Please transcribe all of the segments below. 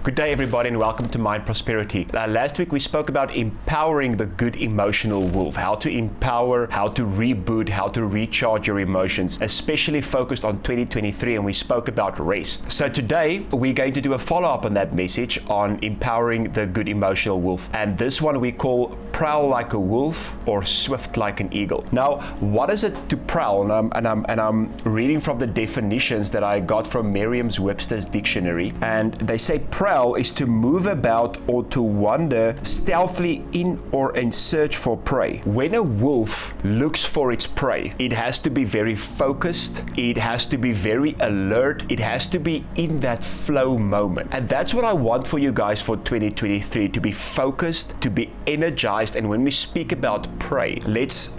Good day everybody and welcome to Mind Prosperity. Last week we spoke about empowering the good emotional wolf, how to empower, how to reboot, how to recharge your emotions, especially focused on 2023, and we spoke about rest. So today we're going to do a follow-up on that message on empowering the good emotional wolf, and this one we call prowl like a wolf or swift like an eagle. Now, what is it to prowl? And I'm reading from the definitions that I got from Merriam-Webster's dictionary, and they say prowl is to move about or to wander stealthily in or in search for prey. When a wolf looks for its prey, it has to be very focused, it has to be very alert, it has to be in that flow moment. And that's what I want for you guys for 2023, to be focused, to be energized. And when we speak about prey, let's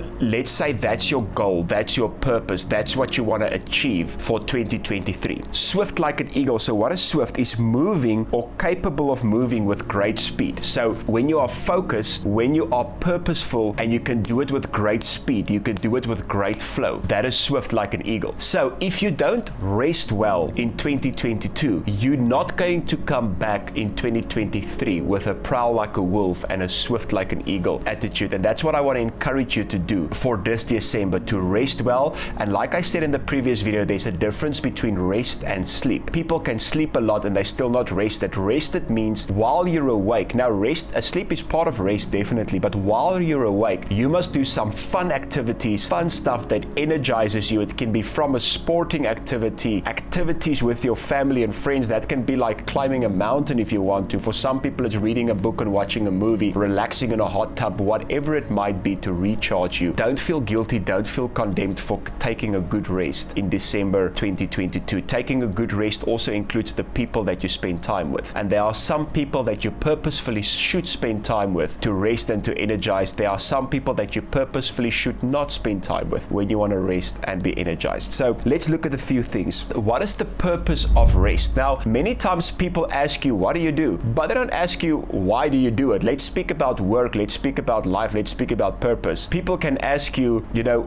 say that's your goal, that's your purpose, that's what you want to achieve for 2023. Swift like an eagle. So what is swift? Is moving or capable of moving with great speed. So when you are focused, when you are purposeful, and you can do it with great speed, you can do it with great flow, that is swift like an eagle. So if you don't rest well in 2022, you're not going to come back in 2023 with a prowl like a wolf and a swift like an eagle attitude. And that's what I want to encourage you to do for this December, to rest well. And like I said in the previous video, there's a difference between rest and sleep. People can sleep a lot and they still not rested. Rested means while you're awake. Now sleep is part of rest, definitely, but while you're awake, you must do some fun activities, fun stuff that energizes you. It can be from a sporting activity, activities with your family and friends. That can be like climbing a mountain if you want to. For some people, it's reading a book and watching a movie, relaxing in a hot tub, whatever it might be to recharge you. Don't feel guilty, don't feel condemned for taking a good rest in December 2022. Taking a good rest also includes the people that you spend time with. And there are some people that you purposefully should spend time with to rest and to energize. There are some people that you purposefully should not spend time with when you want to rest and be energized. So let's look at a few things. What is the purpose of rest? Now, many times people ask you, what do you do? But they don't ask you, why do you do it? Let's speak about work. Let's speak about life. Let's speak about purpose. People can ask you,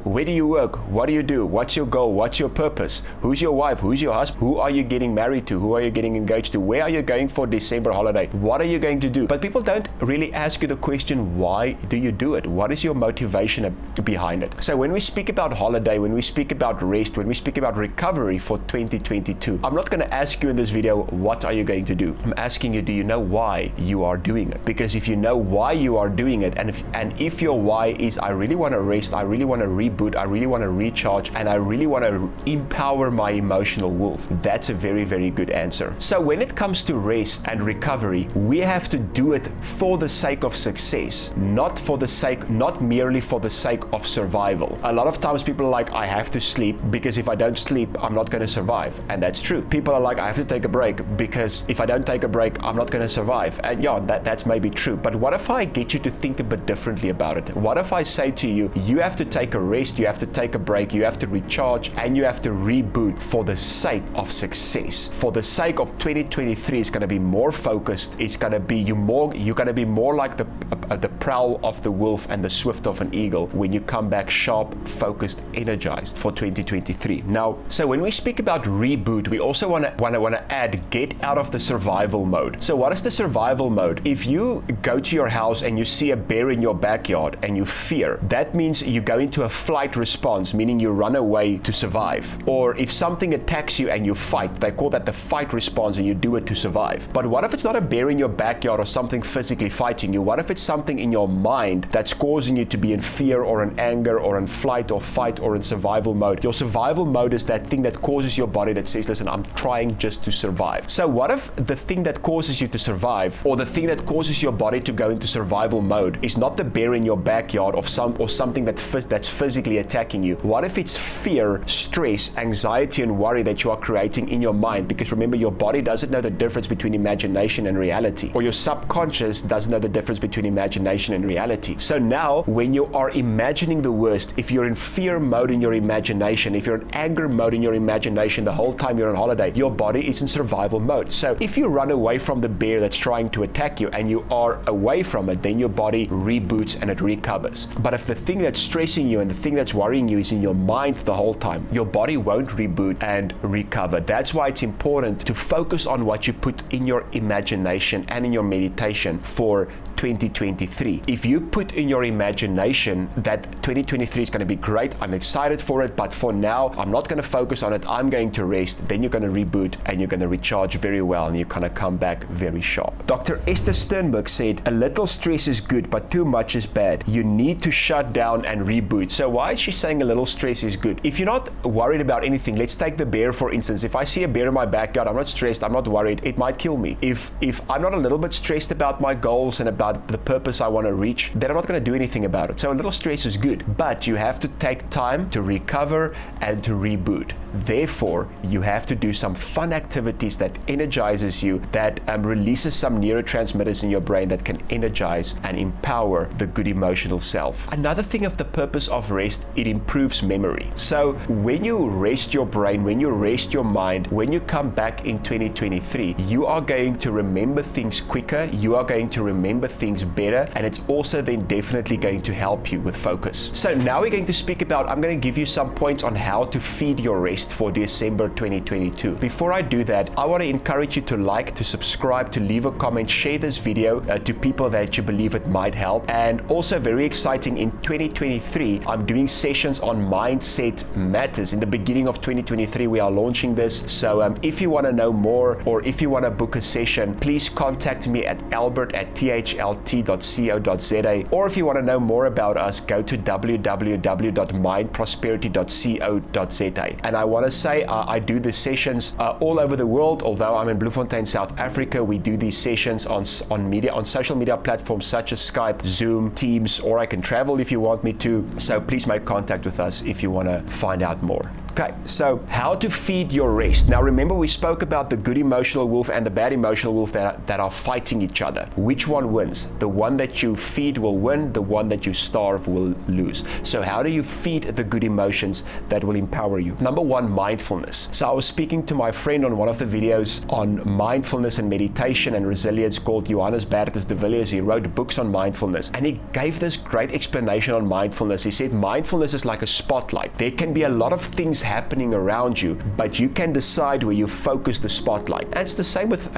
where do you work? What do you do? What's your goal? What's your purpose? Who's your wife? Who's your husband? Who are you getting married to? Who are you getting engaged to? Where are you going for December holiday? What are you going to do? But people don't really ask you the question, why do you do it? What is your motivation behind it? So when we speak about holiday, when we speak about rest, when we speak about recovery for 2022, I'm not going to ask you in this video, what are you going to do? I'm asking you, do you know why you are doing it? Because if you know why you are doing it, and if your why is, I really want to rest, I really want to reboot, I really want to recharge, and I really want to empower my emotional wolf, that's a very, very good answer. So when it comes to rest and recovery, we have to do it for the sake of success, not merely for the sake of survival. A lot of times people are like, I have to sleep because if I don't sleep, I'm not going to survive. And that's true. People are like, I have to take a break because if I don't take a break, I'm not going to survive. And yeah, that's maybe true. But what if I get you to think a bit differently about it? What if I say to you, you have to take a rest, you have to take a break, you have to recharge, and you have to reboot for the sake of success. For the sake of 2023, it's going to be more focused. It's going to be you're going to be more like the prowl of the wolf and the swift of an eagle when you come back sharp, focused, energized for 2023. Now, so when we speak about reboot, we also want to add get out of the survival mode. So what is the survival mode? If you go to your house and you see a bear in your backyard and you fear, that means you go into a flight response, meaning you run away to survive. Or if something attacks you and you fight, they call that the fight response, and you do it to survive. But what if it's not a bear in your backyard or something physically fighting you? What if it's something in your mind that's causing you to be in fear or in anger or in flight or fight or in survival mode? Your survival mode is that thing that causes your body that says, listen, I'm trying just to survive. So what if the thing that causes you to survive, or the thing that causes your body to go into survival mode, is not the bear in your backyard or something that's physically attacking you? What if it's fear, stress, anxiety, and worry that you are creating in your mind? Because remember, your body doesn't know the difference between imagination and reality, or your subconscious doesn't know the difference between imagination and reality. So now, when you are imagining the worst, if you're in fear mode in your imagination, if you're in anger mode in your imagination the whole time you're on holiday, your body is in survival mode. So if you run away from the bear that's trying to attack you and you are away from it, then your body reboots and it recovers. But if the thing that's stressing you and the thing that's worrying you is in your mind the whole time, your body won't reboot and recover. That's why it's important to focus on what you put in your imagination and in your meditation for 2023. If you put in your imagination that 2023 is going to be great, I'm excited for it, but for now, I'm not going to focus on it, I'm going to rest, then you're going to reboot and you're going to recharge very well and you're going to come back very sharp. Dr. Esther Sternberg said, a little stress is good, but too much is bad. You need to shut down and reboot. So why is she saying a little stress is good? If you're not worried about anything, let's take the bear for instance. If I see a bear in my backyard, I'm not stressed, I'm not worried, it might kill me. If I'm not a little bit stressed about my goals and about the purpose I want to reach, then I'm not going to do anything about it. So a little stress is good, but you have to take time to recover and to reboot. Therefore, you have to do some fun activities that energizes you, that releases some neurotransmitters in your brain that can energize and empower the good emotional self. Another thing of the purpose of rest, it improves memory. So when you rest your brain, when you rest your mind, when you come back in 2023, you are going to remember things quicker, you are going to remember things better, and it's also then definitely going to help you with focus. So now we're going to speak about, I'm going to give you some points on how to feed your rest for December 2022. Before I do that, I want to encourage you to like, to subscribe, to leave a comment, share this video to people that you believe it might help. And also very exciting, in 2023, I'm doing sessions on mindset matters. In the beginning of 2023, we are launching this. So if you want to know more or if you want to book a session, please contact me at albert@thlt.co.za, or if you want to know more about us, go to www.mindprosperity.co.za. And I want to say I do the sessions all over the world. Although I'm in Bloemfontein, South Africa, we do these sessions on social media platforms such as Skype, Zoom, Teams, or I can travel if you want me to. So please make contact with us if you want to find out more. Okay, so how to feed your rest. Now remember, we spoke about the good emotional wolf and the bad emotional wolf that are fighting each other. Which one wins? The one that you feed will win, the one that you starve will lose. So how do you feed the good emotions that will empower you? Number one, mindfulness. So I was speaking to my friend on one of the videos on mindfulness and meditation and resilience called Johannes Bertus de Villiers. He wrote books on mindfulness and he gave this great explanation on mindfulness. He said mindfulness is like a spotlight. There can be a lot of things happening around you, but you can decide where you focus the spotlight. And it's the same with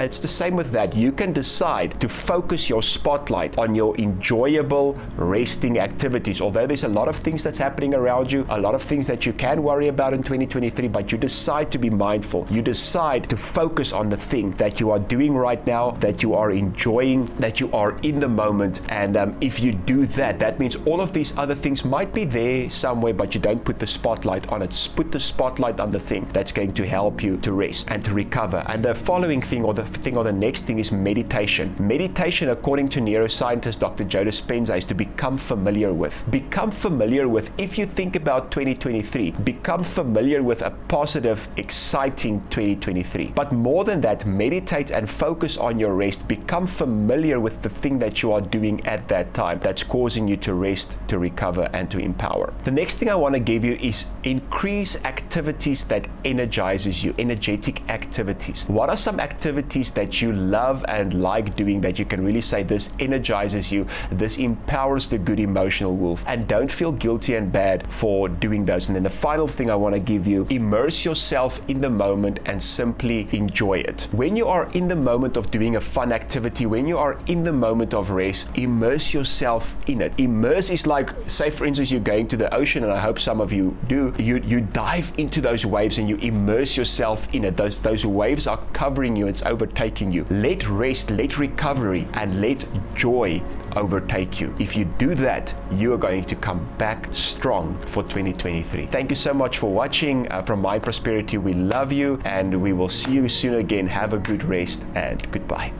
that. You can decide to focus your spotlight on your enjoyable resting activities. Although there's a lot of things that's happening around you, a lot of things that you can worry about in 2023, but you decide to be mindful. You decide to focus on the thing that you are doing right now, that you are enjoying, that you are in the moment. And if you do that, that means all of these other things might be there somewhere, but you don't put the spotlight on it. Put the spotlight on the thing that's going to help you to rest and to recover. And the following thing, or the next thing, is meditation. Meditation, according to neuroscientist Dr. Joe Dispenza, is to become familiar with. Become familiar with, if you think about 2023, become familiar with a positive, exciting 2023. But more than that, meditate and focus on your rest. Become familiar with the thing that you are doing at that time that's causing you to rest, to recover, and to empower. The next thing I want to give you is increase activities that energizes you, energetic activities. What are some activities that you love and like doing that you can really say this energizes you, this empowers the good emotional wolf, and don't feel guilty and bad for doing those. And then the final thing I want to give you, immerse yourself in the moment and simply enjoy it. When you are in the moment of doing a fun activity, when you are in the moment of rest, immerse yourself in it. Immerse is like, say for instance, you're going to the ocean, and I hope some of you do, you dive into those waves and you immerse yourself in it. Those waves are covering you, it's overtaking you. Let rest, let recovery, and let joy overtake you. If you do that, you are going to come back strong for 2023. Thank you so much for watching. From Mind Prosperity, we love you, and we will see you soon again. Have a good rest, and goodbye.